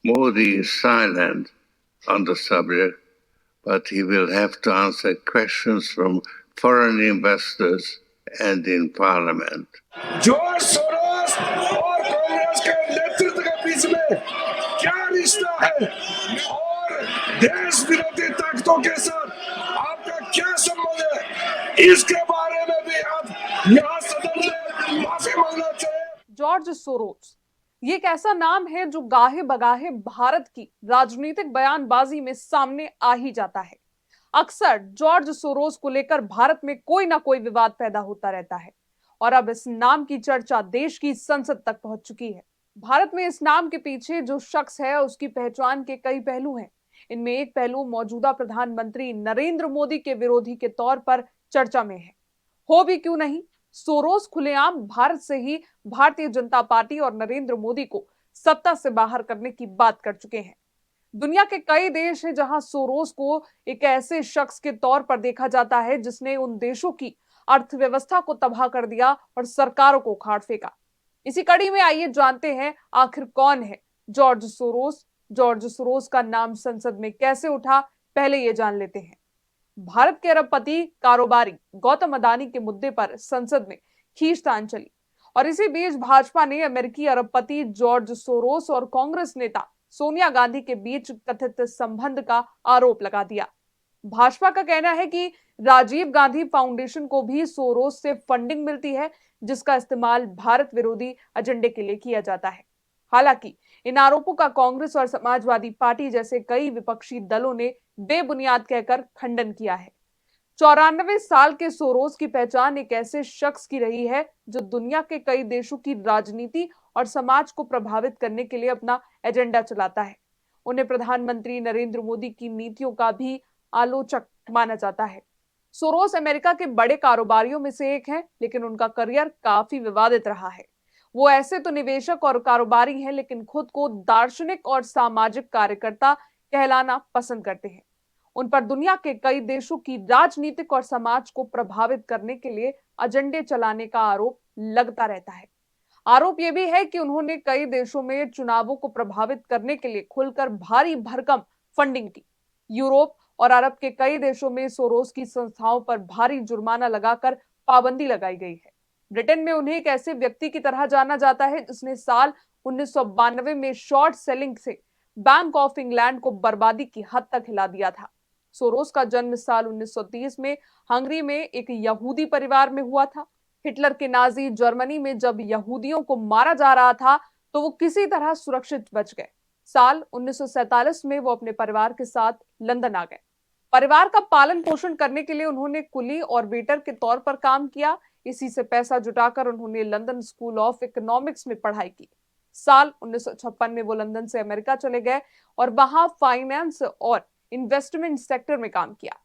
Modi is silent on the subject, but he will have to answer questions from foreign investors and in parliament. George Soros और कांग्रेस के नेतृत्व के बीच में क्या रिश्ता है और देश विरोधी ताकतों के साथ आपका क्या संबंध है, इसके बारे में भी आप यहाँ सदन में माफी मांगना चाहिए। जॉर्ज सोरोस ये एक ऐसा नाम है जो गाहे बगाहे भारत की राजनीतिक बयानबाजी में सामने आ ही जाता है। अक्सर जॉर्ज सोरोस को लेकर भारत में कोई ना कोई विवाद पैदा होता रहता है और अब इस नाम की चर्चा देश की संसद तक पहुंच चुकी है। भारत में इस नाम के पीछे जो शख्स है उसकी पहचान के कई पहलू हैं। इनमें एक पहलू मौजूदा प्रधानमंत्री नरेंद्र मोदी के विरोधी के तौर पर चर्चा में है। हो भी क्यों नहीं, सोरोस खुलेआम भारत से ही भारतीय जनता पार्टी और नरेंद्र मोदी को सत्ता से बाहर करने की बात कर चुके हैं। दुनिया के कई देश हैं जहां सोरोस को एक ऐसे शख्स के तौर पर देखा जाता है जिसने उन देशों की अर्थव्यवस्था को तबाह कर दिया और सरकारों को उखाड़ फेंका। इसी कड़ी में आइए जानते हैं आखिर कौन है जॉर्ज सोरोस। जॉर्ज सोरोस का नाम संसद में कैसे उठा, पहले ये जान लेते हैं। भारत के अरबपति कारोबारी गौतम अडानी के मुद्दे पर संसद में खींचतान चली और इसी बीच भाजपा ने अमेरिकी अरबपति जॉर्ज सोरोस और कांग्रेस नेता सोनिया गांधी के बीच कथित संबंध का आरोप लगा दिया। भाजपा का कहना है कि राजीव गांधी फाउंडेशन को भी सोरोस से फंडिंग मिलती है, जिसका इस्तेमाल भारत विरोधी एजेंडे के लिए किया जाता है। हालांकि इन आरोपों का कांग्रेस और समाजवादी पार्टी जैसे कई विपक्षी दलों ने बेबुनियाद कहकर खंडन किया है। 94 साल के सोरोस की पहचान एक ऐसे शख्स की रही है जो दुनिया के कई देशों की राजनीति और समाज को प्रभावित करने के लिए अपना एजेंडा चलाता है। उन्हें प्रधानमंत्री नरेंद्र मोदी की नीतियों का भी आलोचक माना जाता है। सोरोस अमेरिका के बड़े कारोबारियों में से एक हैं, लेकिन उनका करियर काफी विवादित रहा है। वो ऐसे तो निवेशक और कारोबारी हैं, लेकिन खुद को दार्शनिक और सामाजिक कार्यकर्ता कहलाना पसंद करते हैं। उन पर दुनिया के कई देशों की राजनीतिक और समाज को प्रभावित करने के लिए एजेंडे चलाने का आरोप लगता रहता है। आरोप यह भी है कि उन्होंने कई देशों में चुनावों को प्रभावित करने के लिए खुलकर भारी भरकम फंडिंग की। यूरोप और अरब के कई देशों में सोरोस की संस्थाओं पर भारी जुर्माना लगाकर पाबंदी लगाई गई है। ब्रिटेन में उन्हें एक ऐसे व्यक्ति की तरह जाना जाता है जिसने साल 1992 में शॉर्ट सेलिंग से बैंक ऑफ इंग्लैंड को बर्बादी की हद तक हिला दिया था। सोरोस का जन्म साल 1930 में हंगरी में एक यहूदी परिवार में हुआ था। हिटलर के नाजी जर्मनी में जब यहूदियों को मारा जा रहा था तो वो किसी तरह सुरक्षित बच गए। साल 1947 में वो अपने परिवार के साथ लंदन आ गए। परिवार का पालन पोषण करने के लिए उन्होंने कुली और वेटर के तौर पर काम किया। इसी से पैसा जुटाकर उन्होंने लंदन स्कूल ऑफ इकोनॉमिक्स में पढ़ाई की। साल 1956 में वो लंदन से अमेरिका चले गए और वहां फाइनेंस और इन्वेस्टमेंट सेक्टर में काम किया।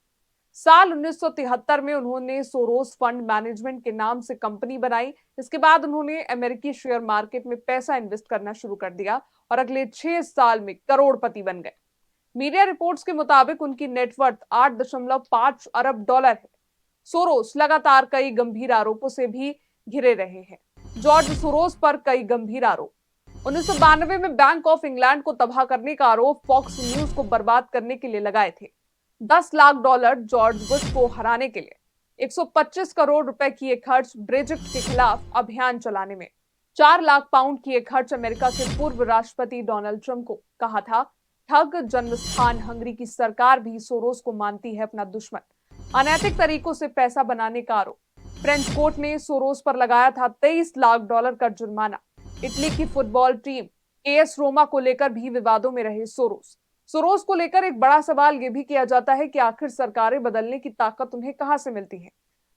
साल 1973 में उन्होंने सोरोस फंड मैनेजमेंट के नाम से कंपनी बनाई। इसके बाद उन्होंने अमेरिकी शेयर मार्केट में पैसा इन्वेस्ट करना शुरू कर दिया और अगले 6 साल में करोड़पति बन गए। मीडिया रिपोर्ट्स के मुताबिक उनकी नेटवर्थ 8.5 अरब डॉलर है। सोरोस लगातार कई गंभीर आरोपों से भी घिरे रहे हैं। जॉर्ज सोरोस पर कई गंभीर आरोप। 1992 में बैंक ऑफ इंग्लैंड को तबाह करने का आरोप फॉक्स न्यूज को बर्बाद करने के लिए लगाए थे। 10 लाख डॉलर जॉर्ज बुश को हराने के लिए 125 करोड़ रुपए किए खर्च ब्रेक्जिट के खिलाफ अभियान चलाने में। 4 लाख पाउंड किए खर्च अमेरिका के पूर्व राष्ट्रपति डोनाल्ड ट्रंप को कहा था ठग। जन्म स्थान हंगरी की सरकार भी सोरोस को मानती है अपना दुश्मन। अनैतिक तरीकों से पैसा बनाने का आरोप। फ्रेंच कोर्ट ने सोरोस पर लगाया था 23 लाख डॉलर का जुर्माना। इटली की फुटबॉल टीम एएस रोमा को लेकर भी विवादों में रहे सोरोस। सोरोस को लेकर एक बड़ा सवाल यह भी किया जाता है कि आखिर सरकारें बदलने की ताकत उन्हें कहां से मिलती है।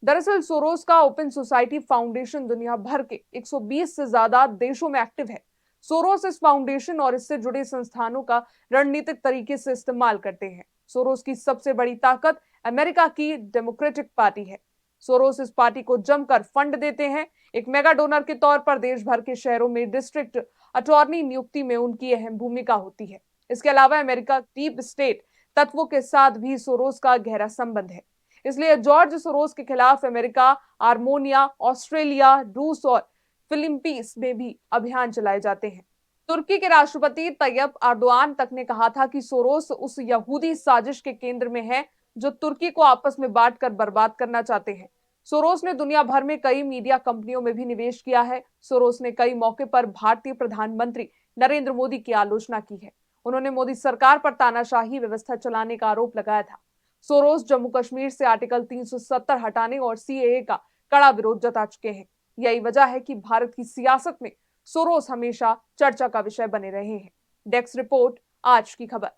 दरअसल सोरोस का ओपन सोसाइटी फाउंडेशन दुनिया भर के 120 से ज्यादा देशों में एक्टिव है। सोरोस इस फाउंडेशन और इससे जुड़े संस्थानों का रणनीतिक तरीके से इस्तेमाल करते हैं। सोरोस की सबसे बड़ी ताकत अमेरिका की डेमोक्रेटिक पार्टी है। सोरोस इस पार्टी को जमकर फंड देते हैं। एक मेगा डोनर के तौर पर देश भर के शहरों में डिस्ट्रिक्ट अटॉर्नी नियुक्ति में उनकी अहम भूमिका होती है। इसके अलावा अमेरिका डीप स्टेट तत्वों के साथ भी सोरोस का गहरा संबंध है। इसलिए जॉर्ज सोरोस के खिलाफ अमेरिका, आर्मेनिया, ऑस्ट्रेलिया, रूस और फिलीपींस में भी अभियान चलाए जाते हैं। तुर्की के राष्ट्रपति तैयब अर्दोआन तक ने कहा था कि सोरोस उस यहूदी साजिश के केंद्र में है जो तुर्की को आपस में बांटकर बर्बाद करना चाहते हैं। सोरोस ने दुनिया भर में कई मीडिया कंपनियों में भी निवेश किया है। सोरोस ने कई मौके पर भारतीय प्रधानमंत्री नरेंद्र मोदी की आलोचना की है। उन्होंने मोदी सरकार पर तानाशाही व्यवस्था चलाने का आरोप लगाया था। सोरोस जम्मू कश्मीर से आर्टिकल 370 हटाने और सीएए का कड़ा विरोध जता चुके हैं। यही वजह है कि भारत की सियासत में सोरोस हमेशा चर्चा का विषय बने रहे हैं। डेस्क रिपोर्ट, आज की खबर।